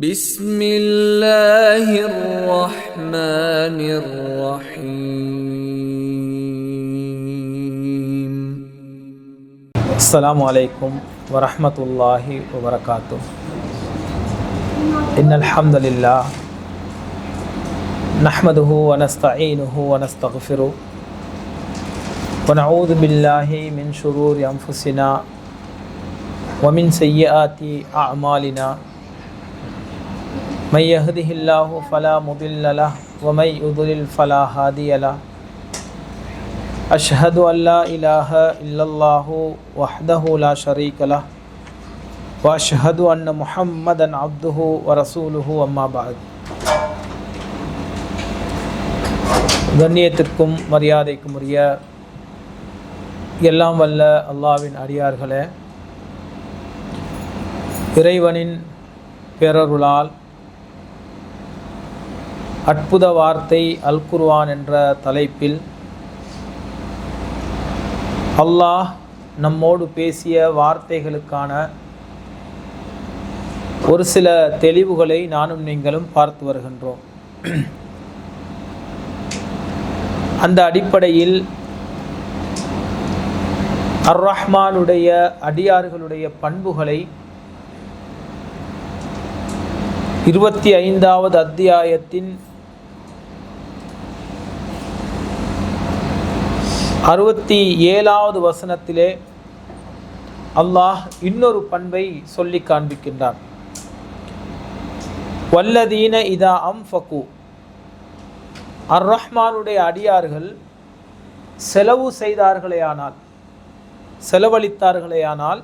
بسم الله الرحمن الرحيم. السلام عليكم ورحمة الله وبركاته. إن الحمد لله نحمده ونستعينه ونستغفره ونعوذ بالله من شرور أنفسنا ومن سيئات أعمالنا. من يهده الله فلا مضل له ومن يضلل فلا هادي له. أشهد أن لا إله إلا الله وحده لا شريك له وأشهد أن محمدا عبده ورسوله أما بعد. கண்ணியத்திற்கும் மரியாதைக்கும் உரிய எல்லாம் வல்ல அல்லாஹ்வின் அடியார்களே, இறைவனின் பேரருளால் அற்புத வார்த்தை அல் குர்ஆன் என்ற தலைப்பில் அல்லாஹ் நம்மோடு பேசிய வார்த்தைகளுக்கான ஒரு சில தெளிவுகளை நானும் நீங்களும் பார்த்து வருகின்றோம். அந்த அடிப்படையில் அர் ரஹ்மானுடைய அடியார்களுடைய பண்புகளை 25வது அத்தியாயத்தின் 67வது வசனத்திலே அல்லாஹ் இன்னொரு பண்பை சொல்லி காண்பிக்கின்றான். வல்லதீன இதா அம்ஃபகு, அர் ரஹ்மானுடைய அடியார்கள் செலவழித்தார்களேயானால்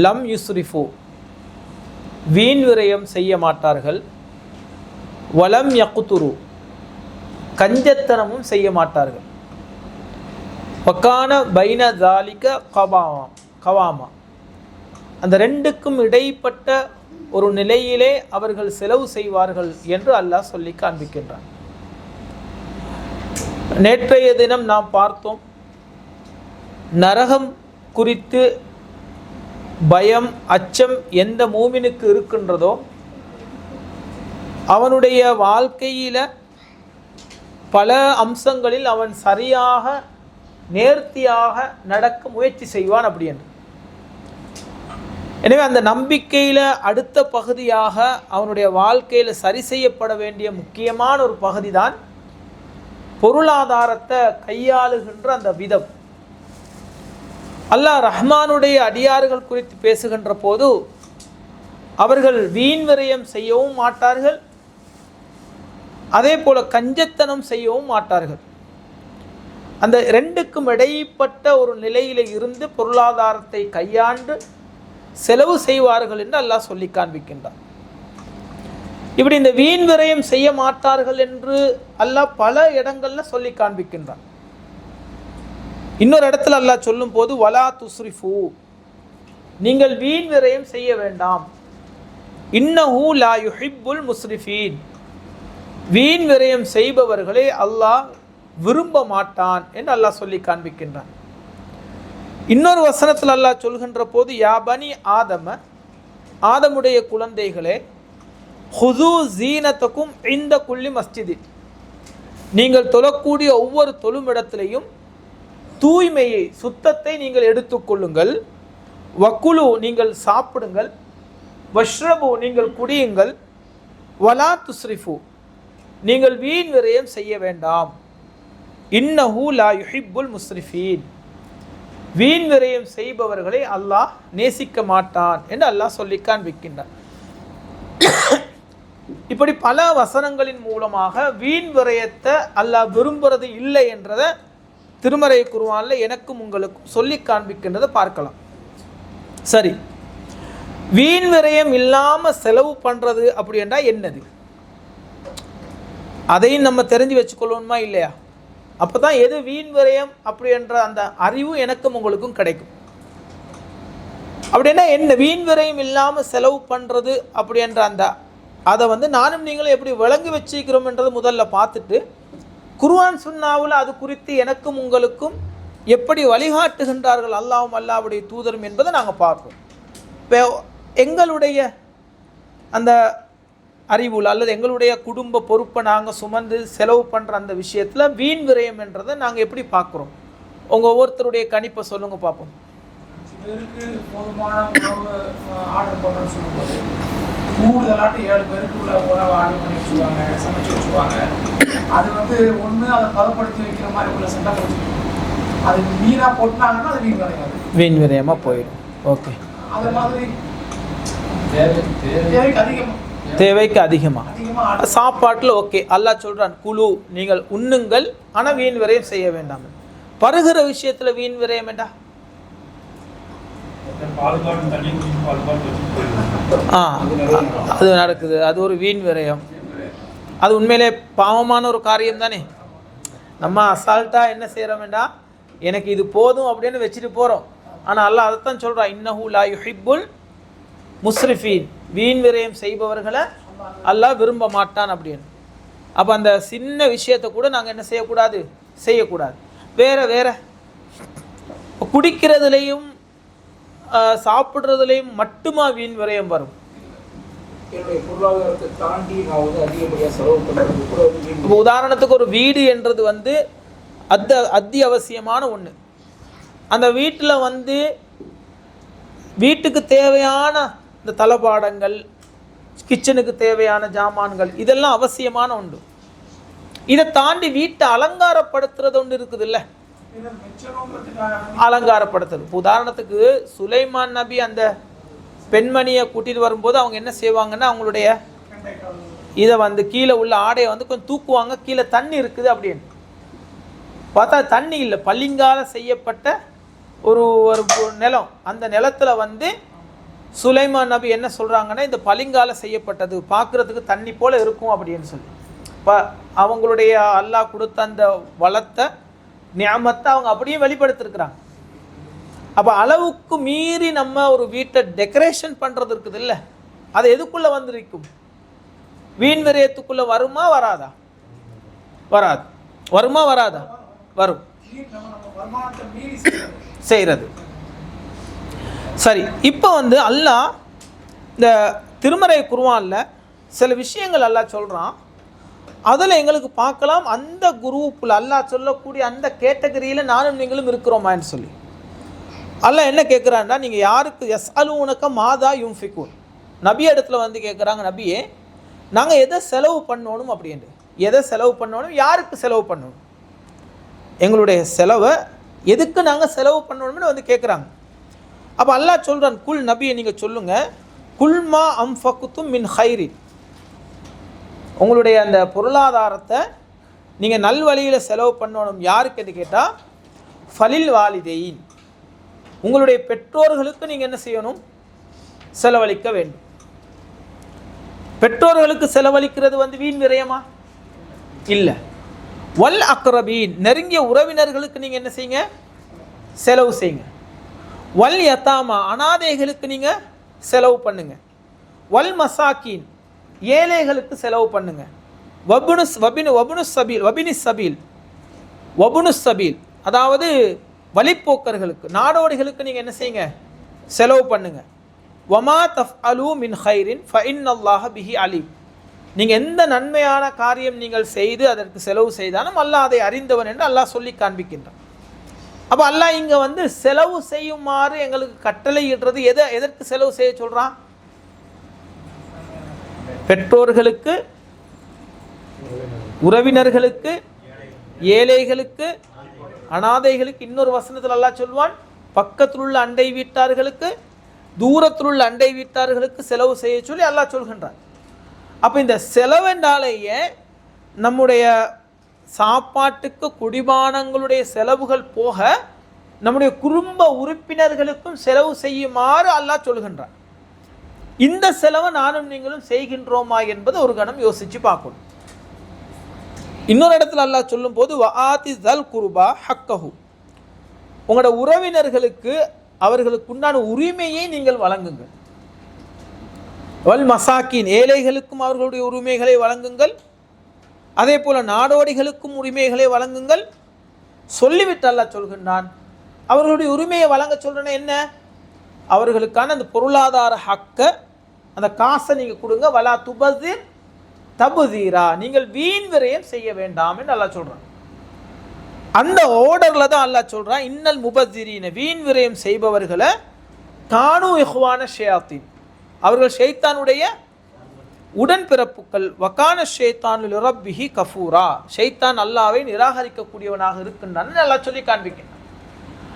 லம் யுஸ்ரிஃபு, வீண் விரயம் செய்ய மாட்டார்கள். வலம் யக்குத்துரு, கஞ்சத்தனமும் செய்ய மாட்டார்கள். வக்கான பைன தாலிக கவாமா, அந்த ரெண்டுக்கும் இடைப்பட்ட ஒரு நிலையிலே அவர்கள் செலவு செய்வார்கள் என்று அல்லாஹ் சொல்லி காண்பிக்கின்றான். நேற்றைய தினம் நாம் பார்த்தோம், நரகம் குறித்து பயம் அச்சம் எந்த மூமினுக்கு இருக்கின்றதோ அவனுடைய வாழ்க்கையில் பல அம்சங்களில் அவன் சரியாக நேர்த்தியாக நடக்க முயற்சி செய்வான் அப்படி என்று. எனவே அந்த நம்பிக்கையில் அடுத்த பகுதியாக அவனுடைய வாழ்க்கையில் சரி செய்யப்பட வேண்டிய முக்கியமான ஒரு பகுதி தான் பொருளாதாரத்தை கையாளுகின்ற அந்த விதம். அல்லாஹ் ரஹ்மானுடைய அடியார்கள் குறித்து பேசுகின்ற போது அவர்கள் வீண் விரயம் செய்யவும் மாட்டார்கள், அதே போல கஞ்சத்தனம் செய்யவும் மாட்டார்கள். அந்த ரெண்டுக்கும் இடைப்பட்ட ஒரு நிலையில இருந்து பொருளாதாரத்தை கையாண்டு செலவு செய்வார்கள் என்று அல்லாஹ் சொல்லி காண்பிக்கின்றார். இப்படி இந்த வீண் விரயம் செய்ய மாட்டார்கள் என்று அல்லாஹ் பல இடங்கள்ல சொல்லி காண்பிக்கின்றான். இன்னொரு இடத்துல அல்லாஹ் சொல்லும் போது வலா துஸ்ரிஃபு, நீங்கள் வீண் விரயம் செய்ய வேண்டாம். இன்னஹு லா யுஹிப்புல் முஸ்ரிஃபீன், வீண் விரயம் செய்பவர்களை அல்லாஹ் விரும்ப மாட்டான் என்று அல்லாஹ் சொல்லி காண்பிக்கின்றான். இன்னொரு வசனத்தில் அல்லாஹ் சொல்கின்ற போது யா பனி ஆதம, ஆதமுடைய குழந்தைகளே, ஹுது ஜீனத்துக்கும் இந்த குல்லி மஸ்ஜிதி, நீங்கள் தொழக்கூடிய ஒவ்வொரு தொழுமிடத்திலையும் தூய்மையை சுத்தத்தை நீங்கள் எடுத்துக்கொள்ளுங்கள். வக்குலு, நீங்கள் சாப்பிடுங்கள். வஷ்ரபு, நீங்கள் குடியுங்கள். வலா துஸ்ரிஃபு, நீங்கள் வீண் விரயம் செய்ய வேண்டாம். இன்னஹு லா யுஹிப்புல் முஸ்ரிஃபீன், வீண் விரயம் செய்பவர்களை அல்லாஹ் நேசிக்க மாட்டான் என்று அல்லாஹ் சொல்லி காண்பிக்கின்றான். இப்படி பல வசனங்களின் மூலமாக வீண் விரயத்தை அல்லாஹ் விரும்புறது இல்லை என்றதை திருமறை குர்ஆன்ல எனக்கும் உங்களுக்கும் சொல்லி காண்பிக்கின்றதை பார்க்கலாம். சரி, வீண் விரயம் இல்லாம செலவு பண்றது அப்படி என்றால் என்னது, அதையும் நம்ம தெரிஞ்சு வச்சுக்கொள்ளணுமா இல்லையா? அப்பதான் எது வீண் விரயம் அப்படி என்ற அந்த அறிவு எனக்கும் உங்களுக்கும் கிடைக்கும். அப்படின்னா என்ன வீண் விரயம் இல்லாம செலவு பண்றது அப்படி என்ற அந்த அதை நானும் நீங்களும் எப்படி விளங்கி வச்சுக்கிறோம் என்றது முதல்ல பார்த்துட்டு குர்ஆன் சுன்னாவில் அது குறித்து எனக்கும் உங்களுக்கும் எப்படி வழிகாட்டுகின்றார்கள் அல்லாஹ்வும் அல்லாஹ்வுடைய தூதரும் என்பதை நாங்கள் பார்ப்போம். இப்போ எங்களுடைய அந்த அறிவுல அல்லது எங்களுடைய குடும்ப பொறுப்பை நாங்கள் சுமந்து செலவு பண்ணுற அந்த விஷயத்தில் வீண் விரயம் என்றதை நாங்கள் எப்படி பார்க்குறோம்? உங்கள் ஒவ்வொருத்தருடைய கணிப்பை சொல்லுங்கள் பார்ப்போம். பேருக்கு போதுமான உணவு ஆர்டர் பண்ணுறோன்னு சொல்லும்போது கூடுதலாட்டு 7 பேருக்கு உள்ள உணவு ஆர்டர் பண்ணி வச்சுருவாங்க, சமைச்சு வச்சுருவாங்க. அது ஒன்று அதை பதப்படுத்தி வைக்கிற மாதிரி உள்ள செட்டப் வச்சுருக்கோம். அது வீணாக போட்டாங்கன்னா அது வீண் விரையாது, வீண் விரயமாக போயிடும். ஓகே, அது மாதிரி தேவைக்கு அதிகமாக தேவைக்கு அதிகமாக சாப்பாட்டில் ஓகே அல்லாஹ் சொல்கிறான் குழு நீங்கள் உண்ணுங்கள், ஆனால் வீண் விரயம் செய்ய வேண்டாம். பருகிற விஷயத்தில் வீண் விரயம் வேண்டாம். அது நடக்குது, அது ஒரு வீண் விரயம். அது உண்மையிலே பாவமான ஒரு காரியம் தானே. நம்ம அசால்ட்டாக என்ன செய்கிறோம் வேண்டாம், எனக்கு இது போதும் அப்படின்னு வச்சுட்டு போகிறோம். ஆனால் அல்லாஹ் அதைத்தான் சொல்கிறான், இன்னஹு லா யுஹிப்புல் முஸ்ரிஃபீன், வீண் விரயம் செய்பவர்களை அல்லாஹ் விரும்ப மாட்டான் அப்படின்னு. அப்போ அந்த சின்ன விஷயத்தை கூட நாங்கள் என்ன செய்யக்கூடாது, செய்யக்கூடாது. வேற குடிக்கிறதுலையும் சாப்பிட்றதுலையும் மட்டுமா வீண் விரயம் வரும்? பொருளாதாரத்தை தாண்டி நான் அதிகப்படியாக செலவு பண்ணுறது. உதாரணத்துக்கு ஒரு வீடு என்றது அத்தியாவசியமான ஒன்று. அந்த வீட்டில் வீட்டுக்கு தேவையான இந்த தளபாடங்கள், கிச்சனுக்கு தேவையான ஜாமான்கள், இதெல்லாம் அவசியமான ஒன்று. இதை தாண்டி வீட்டை அலங்காரப்படுத்துறது ஒன்று இருக்குது இல்லை, அலங்காரப்படுத்துறது. உதாரணத்துக்கு சுலைமான் நபி அந்த பெண்மணியை கூட்டிட்டு வரும்போது அவங்க என்ன செய்வாங்கன்னா, அவங்களுடைய இதை கீழே உள்ள ஆடையை கொஞ்சம் தூக்குவாங்க, கீழே தண்ணி இருக்குது அப்படின்னு பார்த்தா தண்ணி இல்லை, பளிங்கால செய்யப்பட்ட ஒரு நிலம். அந்த நிலத்தில் சுலைமான் நபி என்ன சொல்கிறாங்கன்னா, இந்த பளிங்கால செய்யப்பட்டது பார்க்குறதுக்கு தண்ணி போல் இருக்கும் அப்படின்னு சொல்லி. இப்போ அவங்களுடைய அல்லாஹ் கொடுத்த அந்த வளத்தை நியாமத்தை அவங்க அப்படியே வெளிப்படுத்திருக்கிறாங்க. அப்போ அளவுக்கு மீறி நம்ம ஒரு வீட்டை டெக்கரேஷன் பண்ணுறது இருக்குது இல்லை, அது எதுக்குள்ளே வந்திருக்கும்? வீண் விரயத்துக்குள்ளே வருமா வராதா? வராது. வருமா வராதா? வரும். செய்கிறது. சரி, இப்போ அல்லாஹ் இந்த திருமறை குர்ஆனில் சில விஷயங்கள் அல்லாஹ் சொல்கிறான். அதில் எங்களுக்கு பார்க்கலாம், அந்த குரூப்பில் அல்லாஹ் சொல்லக்கூடிய அந்த கேட்டகரியில் நானும் நீங்களும் இருக்கிறோமான்னு சொல்லி. அல்லாஹ் என்ன கேட்குறான்னா, நீங்கள் யாருக்கு யஸ்அலூனக மாதா யுன்ஃபிகூன், நபி இடத்துல கேட்குறாங்க, நபியே நாங்கள் எதை செலவு பண்ணணும் அப்படின்ட்டு. எதை செலவு பண்ணணும், யாருக்கு செலவு பண்ணணும், எங்களுடைய செலவை எதுக்கு நாங்கள் செலவு பண்ணணும்னு கேட்குறாங்க. அப்போ அல்லாஹ் சொல்கிறான், குல் நபியை நீங்கள் சொல்லுங்கள், குல்மா அம்ஃபகுத்தும் மின் ஹைரின், உங்களுடைய அந்த பொருளாதாரத்தை நீங்கள் நல்வழியில் செலவு பண்ணணும். யாருக்குன்னு கேட்டால் ஃபலில் வாலிதையின், உங்களுடைய பெற்றோர்களுக்கு நீங்கள் என்ன செய்யணும், செலவழிக்க வேண்டும். பெற்றோர்களுக்கு செலவழிக்கிறது வீண் விரயமா? இல்லை. வல் அக்ரபீன், நெருங்கிய உறவினர்களுக்கு நீங்கள் என்ன செய்யுங்க, செலவு செய்யுங்க. வல் யதாமா, அனாதைகளுக்கு நீங்கள் செலவு பண்ணுங்க. வல் மசாக்கீன், ஏழைகளுக்கு செலவு பண்ணுங்க. வபுனு சபீல், அதாவது வழிப்போக்கர்களுக்கு, நாடோடிகளுக்கு நீங்கள் என்ன செய்யுங்க, செலவு பண்ணுங்க. வமா தஃஅலூ மின் ஹைரின் ஃபஇன்னல்லாஹ பிஹி அலீம், நீங்கள் எந்த நன்மையான காரியம் நீங்கள் செய்து அதற்கு செலவு செய்தாலும் அல்லாஹ் அதை அறிந்தவன் என்று அல்லாஹ் சொல்லி காண்பிக்கின்றான். அப்போ அல்லாஹ் இங்கே செலவு செய்யுமாறு எங்களுக்கு கட்டளை இடுறது எதற்கு செலவு செய்ய சொல்கிறான்? பெற்றோர்களுக்கு, உறவினர்களுக்கு, ஏழைகளுக்கு, அனாதைகளுக்கு. இன்னொரு வசனத்தில் அல்லாஹ் சொல்வான், பக்கத்தில் உள்ள அண்டை வீட்டார்களுக்கு, தூரத்தில் உள்ள அண்டை வீட்டார்களுக்கு செலவு செய்ய சொல்லி அல்லாஹ் சொல்கின்றான். அப்போ இந்த செலவென்றாலேயே நம்முடைய சாப்பாட்டுக்கு குடிபானங்களுடைய செலவுகள் போக நம்முடைய குடும்ப உறுப்பினர்களுக்கும் செலவு செய்யுமாறு அல்லாஹ் சொல்கின்றான். இந்த செலவை நானும் நீங்களும் செய்கின்றோமா என்பது ஒரு கணம் யோசிச்சு பார்க்கணும். இன்னொரு இடத்துல அல்லாஹ் சொல்லும் போது வஆதி ஸல் குர்பா ஹக்கஹு, உங்களோட உறவினர்களுக்கு அவர்களுக்கு உண்டான உரிமையை நீங்கள் வழங்குங்கள். வல் மசாக்கின், ஏழைகளுக்கும் அவர்களுடைய உரிமைகளை வழங்குங்கள். அதே போல நாடோடிகளுக்கும் உரிமைகளை வழங்குங்கள். சொல்லிவிட்டு அல்லாஹ் சொல்கின்றான், அவர்களுடைய உரிமையை வழங்க சொல்றேன்னா என்ன, அவர்களுக்கான அந்த பொருளாதார ஹக்கை அந்த காசை நீங்கள் கொடுங்க. வலா துபஸிர் தபுதீரா, நீங்கள் வீண் விரயம் செய்ய வேண்டாம் என்று அல்லாஹ் சொல்கிறான். அந்த ஆர்டரில் தான் அல்லாஹ் சொல்கிறான், இன்னல் முபஸ்ஸிரீன, வீண் விரயம் செய்பவர்களை கானு இஹ்வான ஷயாத்தீன், அவர்கள் ஷைத்தானுடைய உடன்பிறப்புக்கள். வகான ஷைத்தான் லிரப்பிஹி கஃபூரா, ஷைத்தான் அல்லாஹ்வை நிராகரிக்கக்கூடியவனாக இருக்கின்றான் அல்லாஹ் சொல்லி காண்பிக்கிறான்.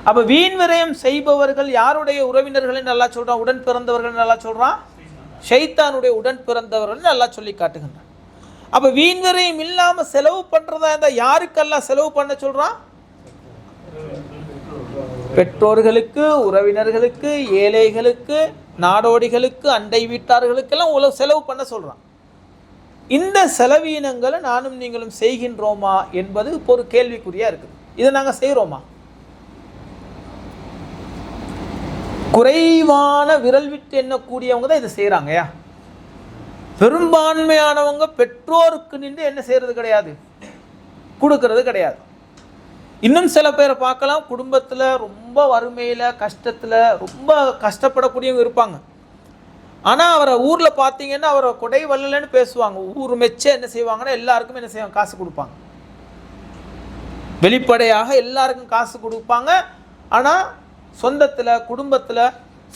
அப்போ வீண் விரயம் செய்பவர்கள் யாருடைய உறவினர்கள் என்று அல்லாஹ் சொல்கிறான்? உடன் பிறந்தவர்கள் என்று அல்லாஹ் சொல்கிறான். ஷைத்தானுடைய உடன் பிறந்தவர்கள் அல்லாஹ் சொல்லி காட்டுகின்றான். அப்போ வீண் விரயம் இல்லாமல் செலவு பண்ணுறதா இருந்தால் யாருக்கெல்லாம் செலவு பண்ண சொல்கிறான்? பெற்றோர்களுக்கு, உறவினர்களுக்கு, ஏழைகளுக்கு, நாடோடிகளுக்கு, அண்டை வீட்டார்களுக்கெல்லாம் செலவு பண்ண சொல்கிறான். இந்த செலவீனங்களை நானும் நீங்களும் செய்கின்றோமா என்பது இப்போ ஒரு கேள்விக்குறியாக இருக்குது. இதை நாங்கள் செய்கிறோமா? குறைவான விரல் விட்டு எண்ணக்கூடியவங்க தான் இதை செய்கிறாங்கயா. பெரும்பான்மையானவங்க பெற்றோருக்கு நின்று என்ன செய்கிறது கிடையாது, கொடுக்கறது கிடையாது. இன்னும் சில பேரை பார்க்கலாம், குடும்பத்தில் ரொம்ப வறுமையில் கஷ்டத்தில் ரொம்ப கஷ்டப்படக்கூடியவங்க இருப்பாங்க. ஆனால் அவரை ஊரில் பார்த்தீங்கன்னா அவரை கொடை வல்லலன்னு பேசுவாங்க. ஊர் மெச்ச என்ன செய்வாங்கன்னா எல்லாருக்கும் என்ன செய்வாங்க, காசு கொடுப்பாங்க. வெளிப்படையாக எல்லாருக்கும் காசு கொடுப்பாங்க. ஆனால் சொந்தத்தில், குடும்பத்தில்,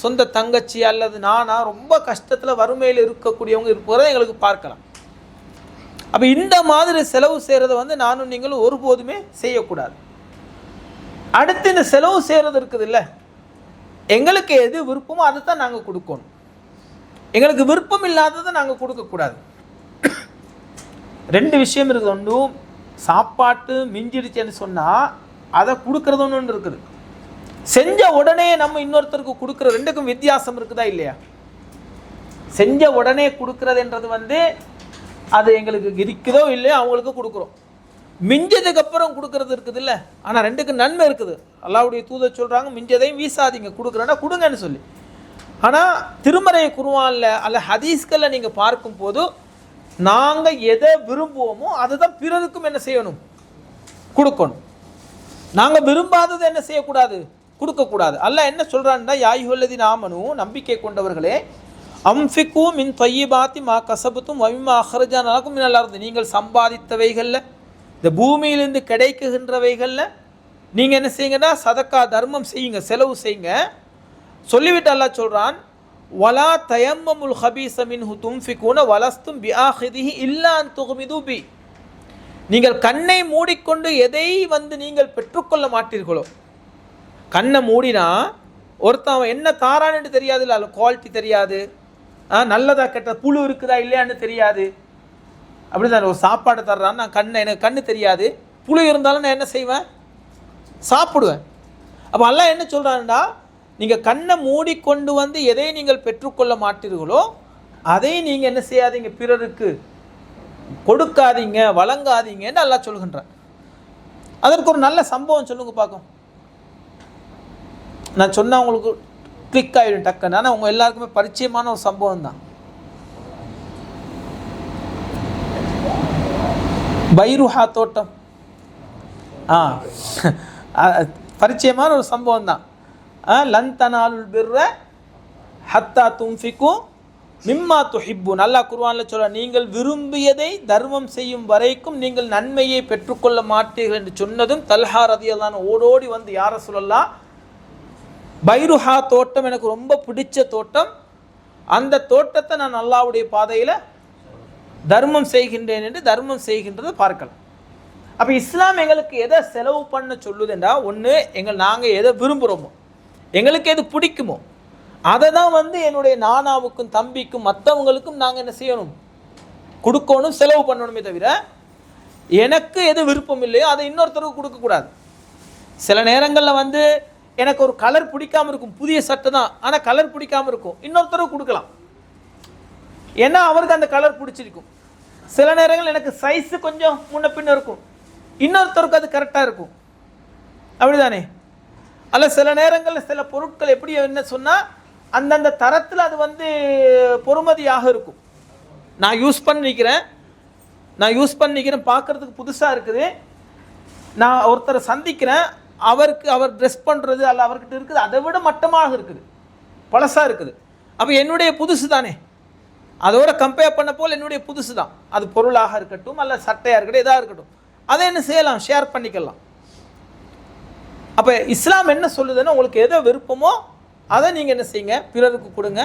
சொந்த தங்கச்சி அல்லது நானா ரொம்ப கஷ்டத்தில் வறுமையில் இருக்கக்கூடியவங்க இருப்பதை எங்களுக்கு பார்க்கலாம். அப்போ இந்த மாதிரி செலவு செய்கிறத வந்து நானும் நீங்களும் ஒருபோதுமே செய்யக்கூடாது. அடுத்து இந்த செலவு செய்கிறது இருக்குது இல்லை, எங்களுக்கு எது விருப்பமோ அதை தான் நாங்கள் கொடுக்கணும். எங்களுக்கு விருப்பம் இல்லாததை நாங்கள் கொடுக்கக்கூடாது. ரெண்டு விஷயம் இருக்குது. ஒன்றும் சாப்பாட்டு மிஞ்சிடுச்சுன்னு சொன்னால் அதை கொடுக்கறது ஒன்று இருக்குது. செஞ்ச உடனே நம்ம இன்னொருத்தருக்கு கொடுக்குற ரெண்டுக்கும் வித்தியாசம் இருக்குதா இல்லையா? செஞ்ச உடனே கொடுக்கறதுன்றது வந்து அது எங்களுக்கு இருக்குதோ இல்லையோ அவங்களுக்கு கொடுக்குறோம். மிஞ்சதுக்கு அப்புறம் கொடுக்கறது இருக்குது இல்லை, ஆனால் ரெண்டுக்கு நன்மை இருக்குது. அல்லாஹ்வுடைய தூதர் சொல்கிறாங்க, மிஞ்சதையும் வீசாதீங்க, கொடுக்குறேன்னா கொடுங்கன்னு சொல்லி. ஆனால் திருமறை குர்ஆன்ல அல்ல ஹதீஸ்களில் நீங்கள் பார்க்கும்போது நாங்கள் எதை விரும்புவோமோ அதுதான் பிறருக்கும் என்ன செய்யணும், கொடுக்கணும். நாங்கள் விரும்பாதது என்ன செய்யக்கூடாது, கொடுக்கக்கூடாது. அல்லாஹ் என்ன சொல்கிறான்னா, யா அய்யுஹல்லதீன ஆமனூ, நம்பிக்கை கொண்டவர்களே, அம்ஃபிகு மின் தய்யிபாத்தி மா கஸபத்தும் வ மிம்மா அக்ரஜனா லக்கும் மினல் அர்தி, நீங்கள் சம்பாதித்தவைகளில், இந்த பூமியிலிருந்து கிடைக்குகின்றவைகளில் நீங்கள் என்ன செய்யுங்கன்னா சதக்கா தர்மம் செய்யுங்க, செலவு செய்யுங்க. சொல்லிவிட்டு அல்லாஹ் சொல்கிறான், வலா தயம்மமுல் ஹபீஸ மின்ஹு துன்ஃபிகூன வலஸ்தும் பிஆஹிதிஹி இல்லா அன் துக்மிது பி, நீங்கள் கண்ணை மூடிக்கொண்டு எதை வந்து நீங்கள் பெற்றுக்கொள்ள மாட்டீர்களோ. கண்ணை மூடினா ஒருத்தன் அவன் என்ன தாரான்னு தெரியாது, இல்லை அதில் குவாலிட்டி தெரியாது, நல்லதா கெட்ட புழு இருக்குதா இல்லையான்னு தெரியாது. அப்படி தான் ஒரு சாப்பாடு தர்றான்னு நான் எனக்கு கண்ணு தெரியாது, புழு இருந்தாலும் நான் என்ன செய்வேன், சாப்பிடுவேன். அப்போ அல்லாஹ் என்ன சொல்கிறான்டா, நீங்கள் கண்ணை மூடிக்கொண்டு வந்து எதை நீங்கள் பெற்றுக்கொள்ள மாட்டீர்களோ அதை நீங்கள் என்ன செய்யாதீங்க, பிறருக்கு கொடுக்காதீங்க, வழங்காதீங்கன்னு அல்லாஹ் சொல்கின்றான். அதற்கு ஒரு நல்ல சம்பவம் சொல்லுங்க பார்க்கும். நான் சொன்னால் உங்களுக்கு கிளிக் ஆகிடும் டக்குன்னு, ஆனால் உங்கள் எல்லாருக்குமே பரிச்சயமான ஒரு சம்பவம் தான். பைருஹா தோட்டம், பரிச்சயமான ஒரு சம்பவம் தான். லன் தனாலுல் பிர்ர ஹத்தா துன்ஃபிகு மிம்மா துஹிப்பூன், அல்லாஹ் குர்ஆனில் சொல்ற, நீங்கள் விரும்பியதை தர்மம் செய்யும் வரைக்கும் நீங்கள் நன்மையை பெற்றுக்கொள்ள மாட்டீர்கள் என்று சொன்னதும் தல்ஹா ரலியல்லாஹு அன்ஹு ஓடோடி வந்து, யா ரசூலல்லாஹ், பைருஹா தோட்டம் எனக்கு ரொம்ப பிடிச்ச தோட்டம், அந்த தோட்டத்தை நான் அல்லாஹ்வுடைய பாதையில் தர்மம் செய்கின்றேன் என்று தர்மம் செய்கின்றதை பார்க்கலாம். அப்போ இஸ்லாம் எங்களுக்கு எதை செலவு பண்ண சொல்லுதுண்டா, ஒன்று நாங்கள் எதை விரும்புகிறோமோ, எங்களுக்கு எது பிடிக்குமோ அதை தான் வந்து என்னுடைய நானாவுக்கும் தம்பிக்கும் மற்றவங்களுக்கும் நாங்கள் என்ன செய்யணும், கொடுக்கணும், செலவு பண்ணணுமே தவிர எனக்கு எது விருப்பம் இல்லையோ அதை இன்னொருத்தருக்கு கொடுக்கக்கூடாது. சில நேரங்களில் வந்து எனக்கு ஒரு கலர் பிடிக்காமல் இருக்கும், புதிய சட்டை தான், ஆனால் கலர் பிடிக்காமல் இருக்கும், இன்னொருத்தருக்கு கொடுக்கலாம், ஏன்னா அவருக்கு அந்த கலர் பிடிச்சிருக்கும். சில நேரங்கள் எனக்கு சைஸு கொஞ்சம் முன்ன பின்ன இருக்கும், இன்னொருத்தருக்கு அது கரெக்டாக இருக்கும், அப்படிதானே? அல்ல சில நேரங்களில் சில பொருட்கள் எப்படி என்ன சொன்னால் அந்தந்த தரத்தில் அது வந்து பொறுமதியாக இருக்கும். நான் யூஸ் பண்ணிக்கிறேன் பார்க்குறதுக்கு புதுசாக இருக்குது, நான் ஒருத்தரை சந்திக்கிறேன், அவர் ட்ரெஸ் பண்ணுறது அல்ல அவர்கிட்ட இருக்குது அதை விட மட்டமாக இருக்குது, பழசாக இருக்குது. அப்போ என்னுடைய புதுசு தானே, அதோட கம்பேர் பண்ண போல் என்னுடைய புதுசு தான், அது பொருளாக இருக்கட்டும் அல்ல சட்டையாக இருக்கட்டும் எதாக இருக்கட்டும், அதை என்ன செய்யலாம், ஷேர் பண்ணிக்கலாம். அப்போ இஸ்லாம் என்ன சொல்லுதுன்னா, உங்களுக்கு எதை விருப்பமோ அதை நீங்கள் என்ன செய்யுங்க, பிறருக்கு கொடுங்க.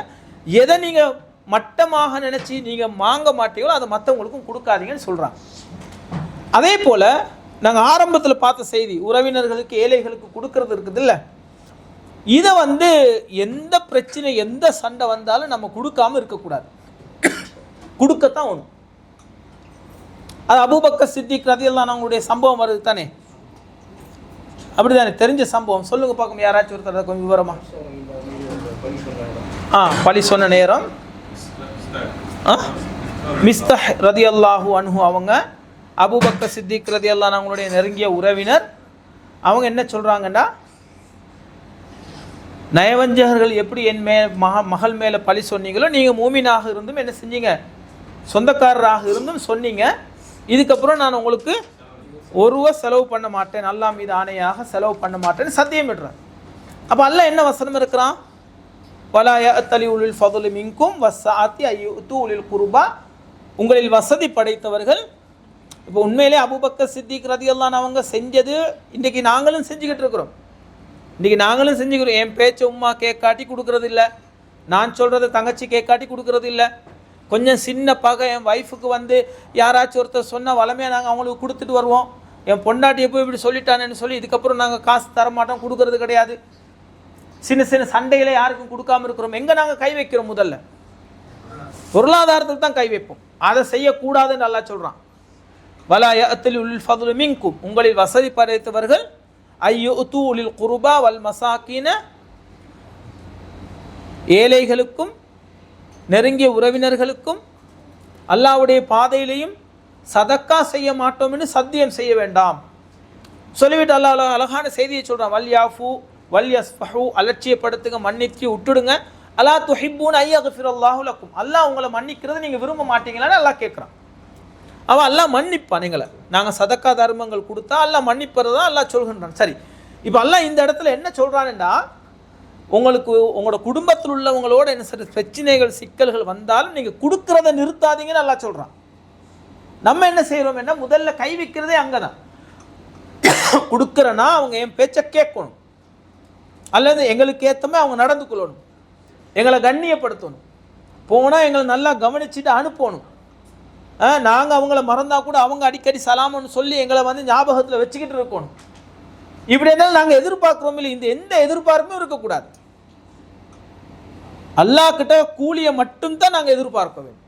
எதை நீங்கள் மட்டமாக நினச்சி நீங்கள் வாங்க மாட்டீங்களோ அதை மற்றவங்களுக்கும் கொடுக்காதீங்கன்னு சொல்கிறாங்க. அதே போல் நாங்கள் ஆரம்பத்தில் பார்த்த செய்தி, உறவினர்களுக்கு ஏழைகளுக்கு கொடுக்கறது இருக்குது இல்லை, இதை எந்த பிரச்சனை எந்த சண்டை வந்தாலும் நம்ம கொடுக்காம இருக்கக்கூடாது, கொடுக்கத்தான் ஒன்று. அது அபூபக்கர் சித்திக் ரலியல்லாஹு அன்ஹுடைய சம்பவம் வருது தானே, அப்படிதானே, தெரிஞ்ச சம்பவம். சொல்லுங்க பார்க்கும் யாராச்சும் ஒருத்தர் கொஞ்சம் விவரமா. பழி சொன்ன நேரம் மிஸ்தஹ் ரலியல்லாஹு அன்ஹு அவங்க அபூபக்கர் சித்திக் ரலியல்லாஹு அன்ஹு அவங்களுடைய நெருங்கிய உறவினர். அவங்க என்ன சொல்றாங்கன்னா, நயவஞ்சகர்கள் எப்படி என் மகள் மேலே பழி சொன்னீங்களோ நீங்கள் மூமினாக இருந்தும் என்ன செஞ்சீங்க, சொந்தக்காரராக இருந்தும் சொன்னீங்க. இதுக்கப்புறம் நான் உங்களுக்கு ஒருவா செலவு பண்ண மாட்டேன், அல்லாஹ் மீது ஆணையாக செலவு பண்ண மாட்டேன்னு சத்தியம் விடுறேன். அப்போ அல்லாஹ் என்ன வசனம் இருக்கிறான், வலா யஅத்தலி உலில் ஃபதுலி மின்கும் வஸ்ஸாஅத்தி அய்யுது உலில் குர்பா, உங்களில் வசதி படைத்தவர்கள். இப்போ உண்மையிலே அபூபக்கர் சித்திக் ரலியல்லாஹு அன்ஹு அவங்க செஞ்சது இன்றைக்கி நாங்களும் செஞ்சுக்கிட்டு இருக்கிறோம். இன்றைக்கி நாங்களும் செஞ்சுக்கிறோம். என் பேச்சை உமா கேட்காட்டி கொடுக்கறது இல்லை, நான் சொல்கிறத தங்கச்சி கேட்காட்டி கொடுக்கறது இல்லை. கொஞ்சம் சின்ன பகை என் ஒய்ஃபுக்கு யாராச்சும் ஒருத்தர் சொன்ன வளமையாக நாங்கள் அவங்களுக்கு கொடுத்துட்டு வருவோம். என் பொண்டாட்டி எப்போ இப்படி சொல்லிட்டானேன்னு சொல்லி இதுக்கப்புறம் நாங்கள் காசு தரமாட்டோம், கொடுக்கறது கிடையாது. சின்ன சின்ன சண்டைகளை யாருக்கும் கொடுக்காமல் இருக்கிறோம். எங்கே நாங்கள் கை வைக்கிறோம், முதல்ல பொருளாதாரத்தில் தான் கை வைப்போம். அதை செய்யக்கூடாதுன்னு அல்லாஹ் சொல்கிறான். வலா யஅத்தலி உலில் ஃபதுலி மின்கும், உங்களில் வசதி படைத்தவர்கள் அய்யுது உலில் குர்பா வல் மசாக்கீன, ஏழைகளுக்கும் நெருங்கிய உறவினர்களுக்கும் அல்லாஹ்வுடைய பாதையிலையும் சதக்கா செய்ய மாட்டோம்னு சத்தியம் செய்ய வேண்டாம் சொல்லிவிட்டு அல்லாஹ் அழகான செய்தியை சொல்கிறான். வல் யாஃபு வல் யஸ்ஃபஹு, அலட்சியப்படுத்துங்க, மன்னிச்சு விட்டுடுங்க. அலா துஹிப்பூன அய்யக்ஃபிரல்லாஹு லக்கும், அல்லாஹ் உங்களை மன்னிக்கிறது நீங்கள் விரும்ப மாட்டீங்களான்னு அல்லாஹ் கேட்குறான். அவன் அல்லாஹ் மன்னிப்பான். எங்களை நாங்கள் சதக்கா தர்மங்கள் கொடுத்தா அல்லாஹ் மன்னிப்பறதான் அல்லாஹ் சொல்கின்றான். சரி, இப்போ அல்லாஹ் இந்த இடத்துல என்ன சொல்கிறான்டா, உங்களுக்கு உங்களோட குடும்பத்தில் உள்ளவங்களோட என்ன சில பிரச்சனைகள் சிக்கல்கள் வந்தாலும் நீங்கள் கொடுக்கறத நிறுத்தாதீங்கன்னு அல்லாஹ் சொல்கிறான். நம்ம என்ன செய்கிறோம், என்ன முதல்ல கை வைக்கிறதே அங்கே தான். கொடுக்குறேன்னா அவங்க என் பேச்சை கேட்கணும், அல்லது எங்களுக்கு ஏற்றமே அவங்க நடந்து கொள்ளணும், எங்களை கண்ணியப்படுத்தணும், போனால் எங்களை நல்லா கவனிச்சுட்டு அனுப்பணும். நாங்கள் அவங்கள மறந்தால் கூட அவங்க அடிக்கடி சலாமன்னு சொல்லி எங்களை ஞாபகத்தில் வச்சுக்கிட்டு இருக்கணும். இப்படி இருந்தாலும் நாங்கள் எதிர்பார்க்குறோம் இல்லை, இந்த எந்த எதிர்பார்ப்பும் இருக்கக்கூடாது. அல்லாஹ் கிட்ட கூலியை மட்டும்தான் நாங்கள் எதிர்பார்க்க வேண்டும்.